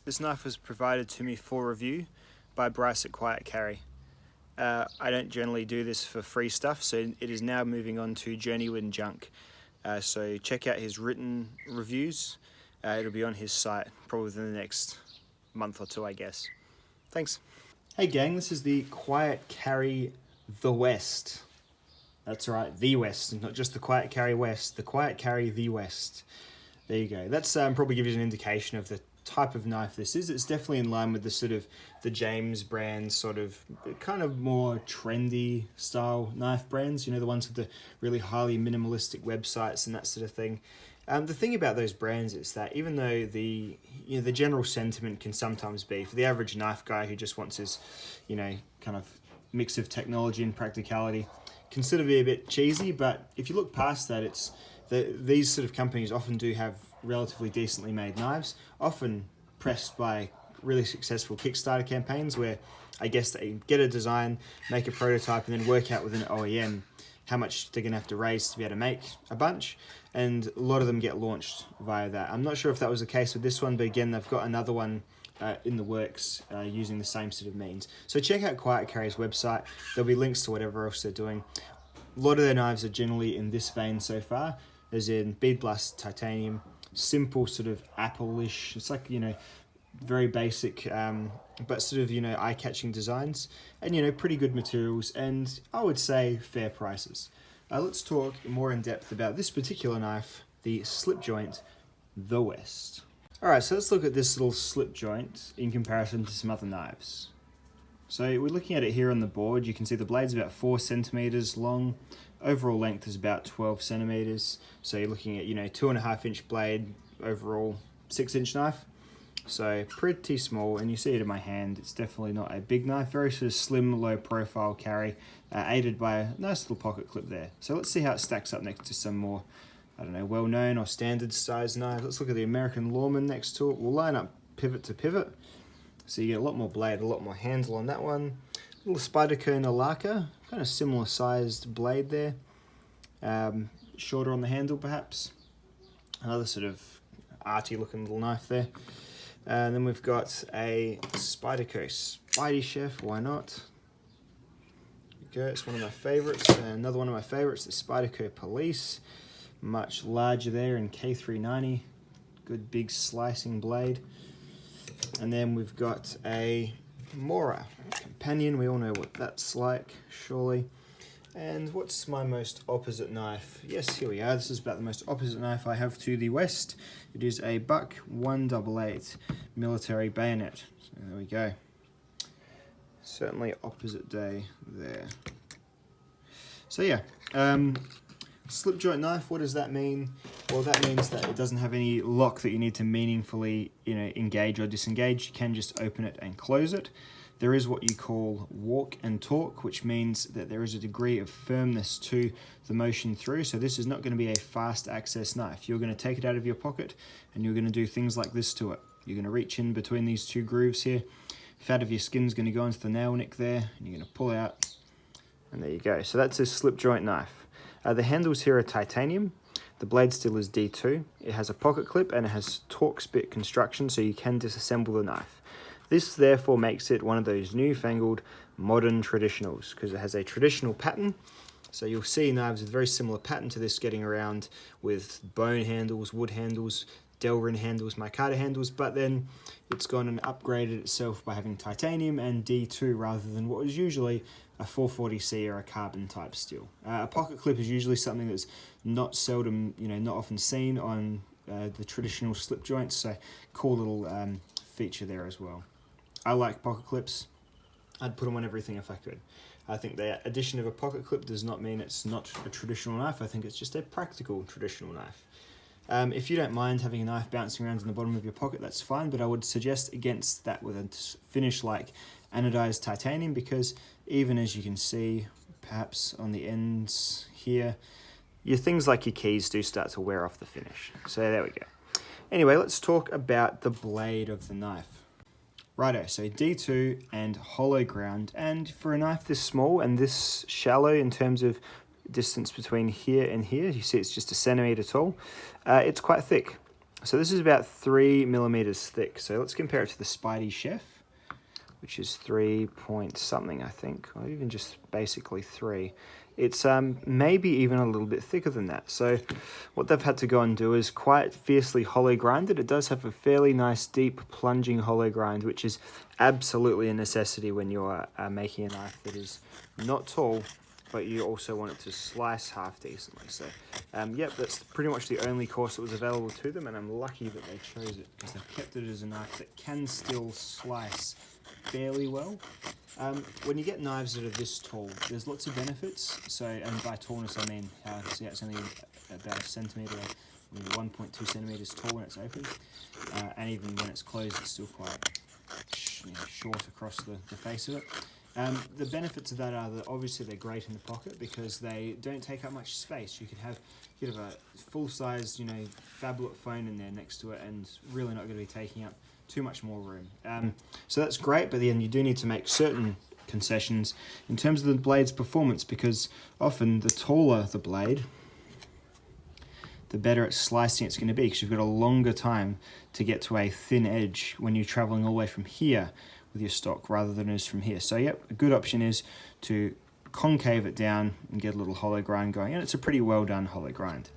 This knife was provided to me for review by Bryce at Quiet Carry. I don't generally do this for free stuff, so it is now moving on to Journeyman Junk. So check out his written reviews. It'll be on his site probably within the next month or two, I guess. Thanks. Hey gang, this is the Quiet Carry The West. That's right, The West, not just the Quiet Carry West, the Quiet Carry The West. There you go. That's probably gives you an indication of the type of knife this is. It's definitely in line with the sort of the James brand, sort of kind of more trendy style knife brands, you know, the ones with the really highly minimalistic websites and that sort of thing. The thing about those brands is that even though the general sentiment can sometimes be for the average knife guy who just wants his, kind of mix of technology and practicality, consider be a bit cheesy, but if you look past that, these sort of companies often do have relatively decently made knives, often pressed by really successful Kickstarter campaigns where I guess they get a design, make a prototype, and then work out with an OEM how much they're going to have to raise to be able to make a bunch, and a lot of them get launched via that. I'm not sure if that was the case with this one, but again, they've got another one in the works using the same sort of means. So check out Quiet Carry's website. There'll be links to whatever else they're doing. A lot of their knives are generally in this vein so far, as in bead blast titanium, simple sort of Apple-ish, it's like, very basic, but sort of, eye-catching designs, and, pretty good materials, and I would say fair prices. Let's talk more in depth about this particular knife, the slip joint, The West. Alright, so let's look at this little slip joint in comparison to some other knives. So we're looking at it here on the board. You can see the blade's about 4 centimeters long. Overall length is about 12 centimeters. So you're looking at, 2.5 inch blade, overall 6-inch knife. So pretty small, and you see it in my hand. It's definitely not a big knife. Very sort of slim, low profile carry, aided by a nice little pocket clip there. So let's see how it stacks up next to some more, well-known or standard size knives. Let's look at the American Lawman next to it. We'll line up pivot to pivot. So you get a lot more blade, a lot more handle on that one. Little Spyderco Nalaka, kind of similar sized blade there. Shorter on the handle perhaps. Another sort of arty looking little knife there. And then we've got a Spyderco Spidey Chef, why not? Okay, it's one of my favorites. Another one of my favorites, the Spyderco Police. Much larger there in K390. Good big slicing blade. And then we've got a Mora Companion. We all know what that's like, surely. And what's my most opposite knife? Yes, here we are. This is about the most opposite knife I have to the West. It is a Buck 188 military bayonet. So there we go. Certainly opposite day there. So yeah, slip joint knife, what does that mean? Well, that means that it doesn't have any lock that you need to meaningfully, engage or disengage. You can just open it and close it. There is what you call walk and torque, which means that there is a degree of firmness to the motion through. So this is not going to be a fast access knife. You're going to take it out of your pocket and you're going to do things like this to it. You're going to reach in between these two grooves here. Fat of your skin is going to go into the nail nick there, and you're going to pull out, and there you go. So that's a slip joint knife. The handles here are titanium. The blade steel is D2. It has a pocket clip and it has torque spit construction, so you can disassemble the knife. This therefore makes it one of those newfangled modern traditionals because it has a traditional pattern. So you'll see knives with a very similar pattern to this getting around with bone handles, wood handles, Delrin handles, micarta handles, but then it's gone and upgraded itself by having titanium and D2 rather than what was usually a 440C or a carbon type steel. A pocket clip is usually something that's not often seen on the traditional slip joints, so cool little feature there as well. I like pocket clips. I'd put them on everything if I could. I think the addition of a pocket clip does not mean it's not a traditional knife. I think it's just a practical traditional knife. If you don't mind having a knife bouncing around in the bottom of your pocket, that's fine, but I would suggest against that with a finish like anodized titanium, because even as you can see, perhaps on the ends here, things like your keys do start to wear off the finish. So there we go. Anyway, let's talk about the blade of the knife. Righto, so D2 and hollow ground, and for a knife this small and this shallow in terms of distance between here and here, you see it's just 1 centimeter tall, it's quite thick. So this is about 3 millimeters thick. So let's compare it to the Spidey Chef, which is 3 point something, I think, or even just basically 3. It's maybe even a little bit thicker than that. So what they've had to go and do is quite fiercely hollow grind it. It does have a fairly nice deep plunging hollow grind, which is absolutely a necessity when you're making a knife that is not tall, but you also want it to slice half decently. So yep, that's pretty much the only course that was available to them, and I'm lucky that they chose it because they've kept it as a knife that can still slice fairly well. When you get knives that are this tall, there's lots of benefits. So, and by tallness I mean, see, it's only about a centimetre, 1.2 centimetres tall when it's open, and even when it's closed, it's still quite short across the face of it. The benefits of that are that obviously they're great in the pocket because they don't take up much space. You could have a full-size, phablet phone in there next to it, and really not going to be taking up too much more room. So that's great, but then you do need to make certain concessions in terms of the blade's performance, because often the taller the blade, the better at slicing it's going to be, because you've got a longer time to get to a thin edge when you're traveling all the way from here with your stock rather than it is from here. So yep, a good option is to concave it down and get a little hollow grind going, and it's a pretty well done hollow grind.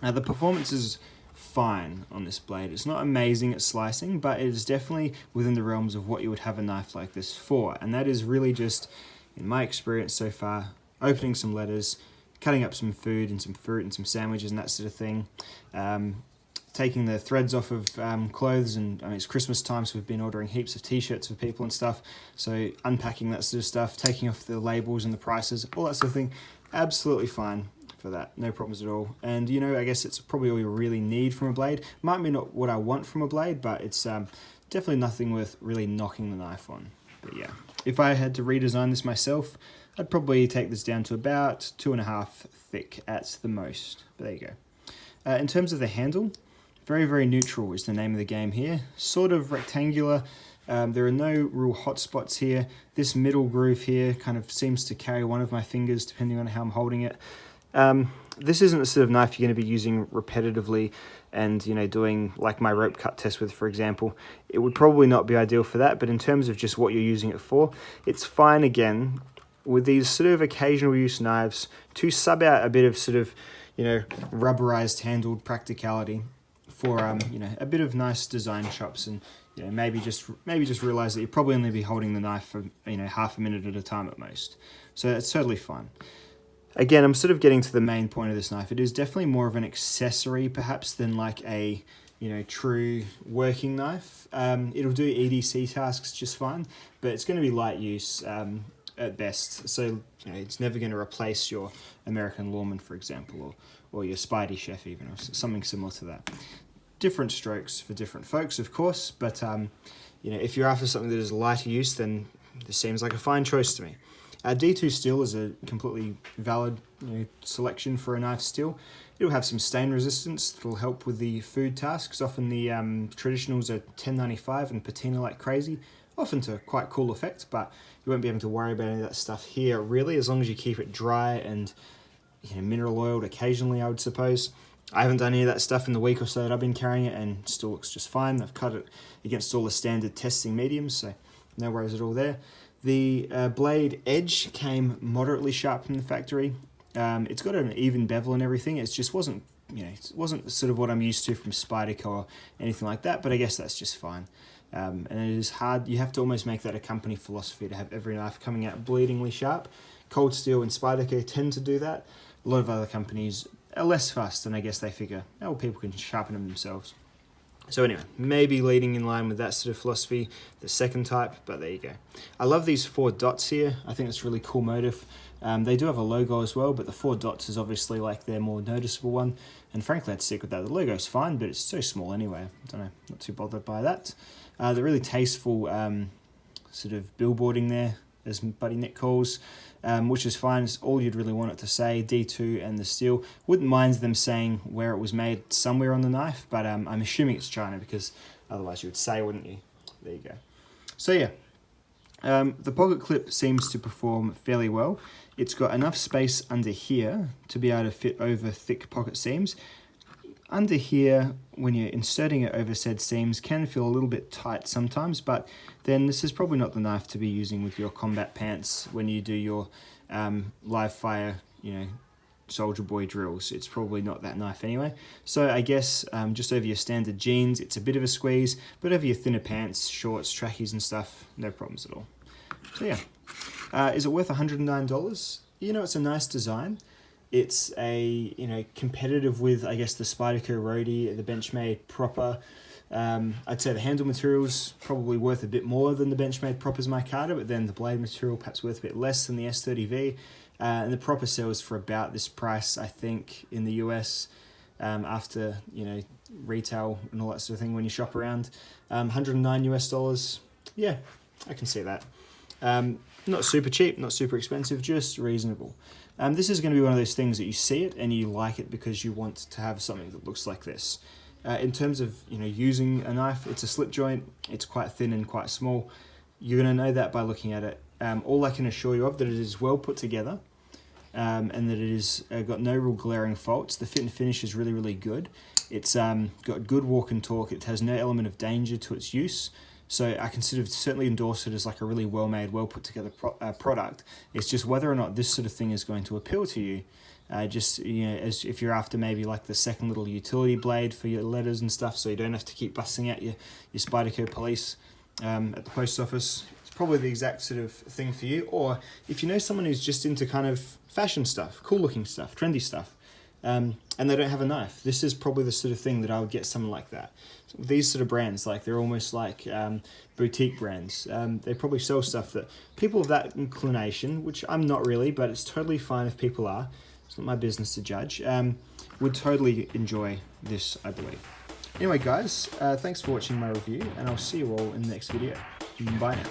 Now the performance is fine on this blade. It's not amazing at slicing, but it is definitely within the realms of what you would have a knife like this for, and that is really just, in my experience so far, opening some letters, cutting up some food and some fruit and some sandwiches and that sort of thing, taking the threads off of clothes, and I mean, it's Christmas time, so we've been ordering heaps of t-shirts for people and stuff, so unpacking that sort of stuff, taking off the labels and the prices, all that sort of thing, absolutely fine for that, no problems at all. And I guess it's probably all you really need from a blade. Might be not what I want from a blade, but it's definitely nothing worth really knocking the knife on. But yeah, if I had to redesign this myself, I'd probably take this down to about 2.5 thick at the most. But there you go. In terms of the handle, very, very neutral is the name of the game here. Sort of rectangular. There are no real hot spots here. This middle groove here kind of seems to carry one of my fingers depending on how I'm holding it. This isn't the sort of knife you're going to be using repetitively and, doing like my rope cut test with, for example. It would probably not be ideal for that, but in terms of just what you're using it for, it's fine again with these sort of occasional use knives to sub out a bit of sort of, rubberized handled practicality for, a bit of nice design chops, and, maybe just realize that you'll probably only be holding the knife for, half a minute at a time at most. So it's totally fine. Again, I'm sort of getting to the main point of this knife. It is definitely more of an accessory, perhaps, than like a, true working knife. It'll do EDC tasks just fine, but it's going to be light use at best. So, it's never going to replace your American Lawman, for example, or your Spidey Chef even, or something similar to that. Different strokes for different folks, of course, but, if you're after something that is lighter use, then this seems like a fine choice to me. D2 steel is a completely valid selection for a knife steel. It'll have some stain resistance that'll help with the food tasks. Often the traditionals are 1095 and patina like crazy, often to quite cool effect, but you won't be able to worry about any of that stuff here really, as long as you keep it dry and mineral oiled occasionally, I would suppose. I haven't done any of that stuff in the week or so that I've been carrying it, and it still looks just fine. I've cut it against all the standard testing mediums, so no worries at all there. The blade edge came moderately sharp from the factory. It's got an even bevel and everything. It just wasn't, it wasn't sort of what I'm used to from Spyderco or anything like that, but I guess that's just fine. And it is hard. You have to almost make that a company philosophy to have every knife coming out bleedingly sharp. Cold Steel and Spyderco tend to do that. A lot of other companies are less fast, and I guess they figure, oh, people can sharpen them themselves. So anyway, maybe leading in line with that sort of philosophy, the second type, but there you go. I love these 4 dots here. I think it's a really cool motif. They do have a logo as well, but the 4 dots is obviously like their more noticeable one. And frankly, I'd stick with that. The logo's fine, but it's so small anyway. I don't know, not too bothered by that. The really tasteful sort of billboarding there, as Buddy Nick calls, which is fine. It's all you'd really want it to say, D2 and the steel. Wouldn't mind them saying where it was made somewhere on the knife, but I'm assuming it's China, because otherwise you would say, wouldn't you? There you go. So yeah, the pocket clip seems to perform fairly well. It's got enough space under here to be able to fit over thick pocket seams. under here, when you're inserting it over said seams, can feel a little bit tight sometimes, but then this is probably not the knife to be using with your combat pants when you do your live fire, soldier boy drills. It's probably not that knife anyway. So I guess just over your standard jeans, it's a bit of a squeeze, but over your thinner pants, shorts, trackies and stuff, no problems at all. So yeah, is it worth $109? It's a nice design. It's a, competitive with, I guess, the Spyderco Roadie, the Benchmade Proper. I'd say the handle material's probably worth a bit more than the Benchmade Proper's micarta, but then the blade material perhaps worth a bit less than the S30V. And the Proper sells for about this price, I think, in the US, after, retail and all that sort of thing when you shop around. $109 US. Yeah, I can see that. Not super cheap, not super expensive, just reasonable. This is going to be one of those things that you see it and you like it because you want to have something that looks like this. In terms of using a knife, it's a slip joint, it's quite thin and quite small. You're going to know that by looking at it. All I can assure you of that it is well put together, and that it is got no real glaring faults. The fit and finish is really, really good. It's got good walk and talk. It has no element of danger to its use. So I can certainly endorse it as like a really well-made, well-put-together product. It's just whether or not this sort of thing is going to appeal to you. As if you're after maybe like the second little utility blade for your letters and stuff, so you don't have to keep busting out your Spyderco Police at the post office. It's probably the exact sort of thing for you. Or if you know someone who's just into kind of fashion stuff, cool-looking stuff, trendy stuff, and they don't have a knife, this is probably the sort of thing that I would get someone like that. These sort of brands, like they're almost like boutique brands. They probably sell stuff that people of that inclination, which I'm not really, but it's totally fine if people are. It's not my business to judge. Would totally enjoy this, I believe. Anyway, guys, thanks for watching my review, and I'll see you all in the next video. Bye now.